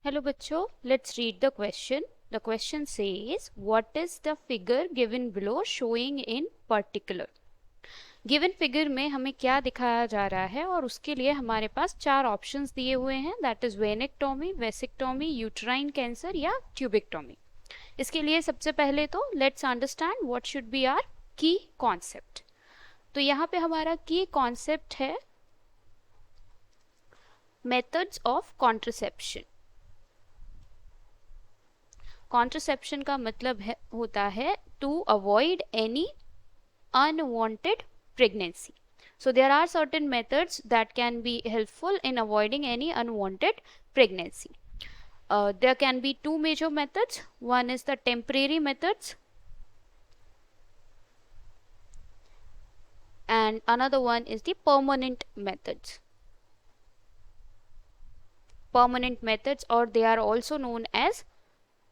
Hello बच्चों, let's read the question. The question says, what is the figure given below showing in particular? Given figure में हमें क्या दिखाया जा रहा है और उसके लिए हमारे पास चार ऑप्शंस दिए हुए हैं, that is venectomy, vasectomy, uterine cancer या ट्यूबिक्टोमी. इसके लिए सबसे पहले तो let's understand what should be our key concept. तो यहाँ पे हमारा की कॉन्सेप्ट है मेथड्स ऑफ कॉन्ट्रसेप्शन. कॉन्ट्रसेप्शन का मतलब होता है to avoid any unwanted pregnancy. So there are certain methods that can be helpful in avoiding any unwanted pregnancy. There can be two major methods. One is the temporary methods and another one is the permanent methods. Permanent methods, or they are also known as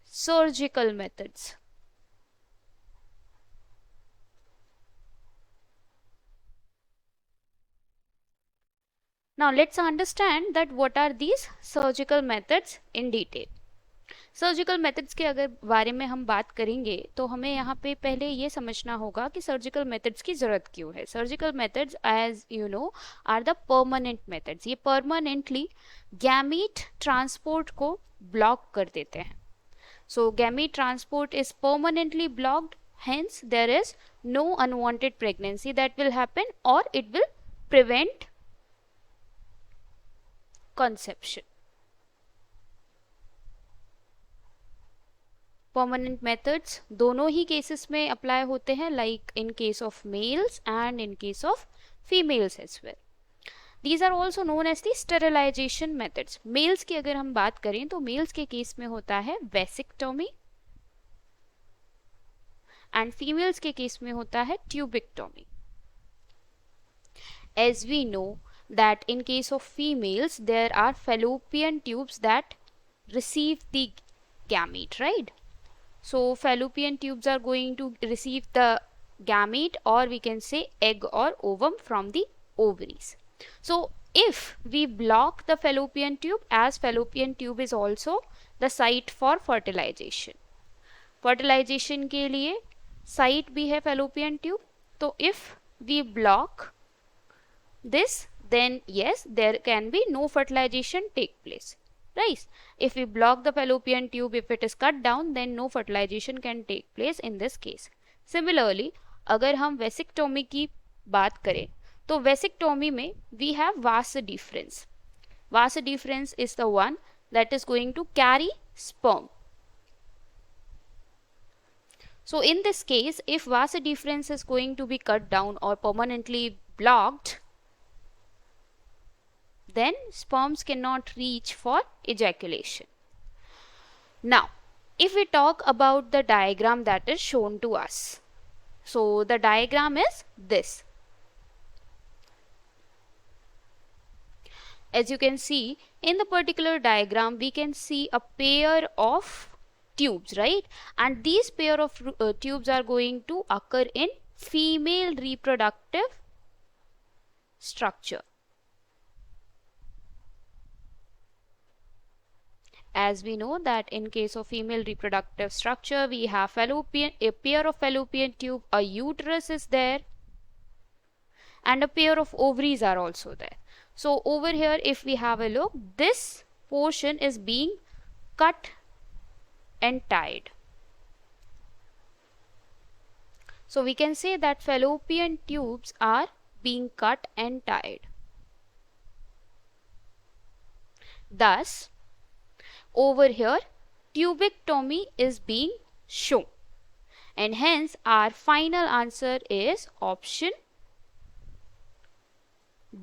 surgical methods. Now let's understand that what are these surgical methods in detail. Surgical methods के अगर बारे में हम बात करेंगे तो हमें यहाँ पे पहले ये समझना होगा कि सर्जिकल मेथड्स की ज़रूरत क्यों है. Surgical methods, as you know, are the permanent methods. ये परमानेंटली गैमीट ट्रांसपोर्ट को ब्लॉक कर देते हैं. So gamete transport is permanently blocked, hence there is no unwanted pregnancy that will happen और it will prevent conception. Permanent methods दोनों ही cases में apply होते हैं, like in case of males and in case of females as well. These are also known as the sterilisation methods. Mails की अगर हम बात करें तो मेल्स के केस में होता है वेसिक्टोमी एंड फीमेल्स के केस में होता है tubectomy. As we know that in case of females there are fallopian tubes that receive the gamete, right? So fallopian tubes are going to receive the gamete, or we can say egg or ovum, from the ovaries. So if we block the fallopian tube, as fallopian tube is also the site for fertilization, fertilization के लिए site भी है fallopian tube. तो if we block this, then yes, there can be no fertilization take place, right? If we block the fallopian tube, if it is cut down, then no fertilization can take place in this case. Similarly, अगर हम वेसिक्टोमी की बात करें तो वेसिक्टोमी में we have vas deferens. Vas deferens is the one that is going to carry sperm. So in this case, if vas deferens is going to be cut down or permanently blocked, then sperms cannot reach for ejaculation. Now, if we talk about the diagram that is shown to us, so the diagram is this. As you can see, in the particular diagram, we can see a pair of tubes, right? And these pair of tubes are going to occur in female reproductive structure. As we know that in case of female reproductive structure, we have a pair of fallopian tube, a uterus is there, and a pair of ovaries are also there. So over here, if we have a look, this portion is being cut and tied. So we can say that fallopian tubes are being cut and tied. Thus, over here, tubectomy is being shown, and hence our final answer is option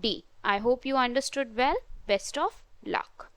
D. I hope you understood well. Best of luck.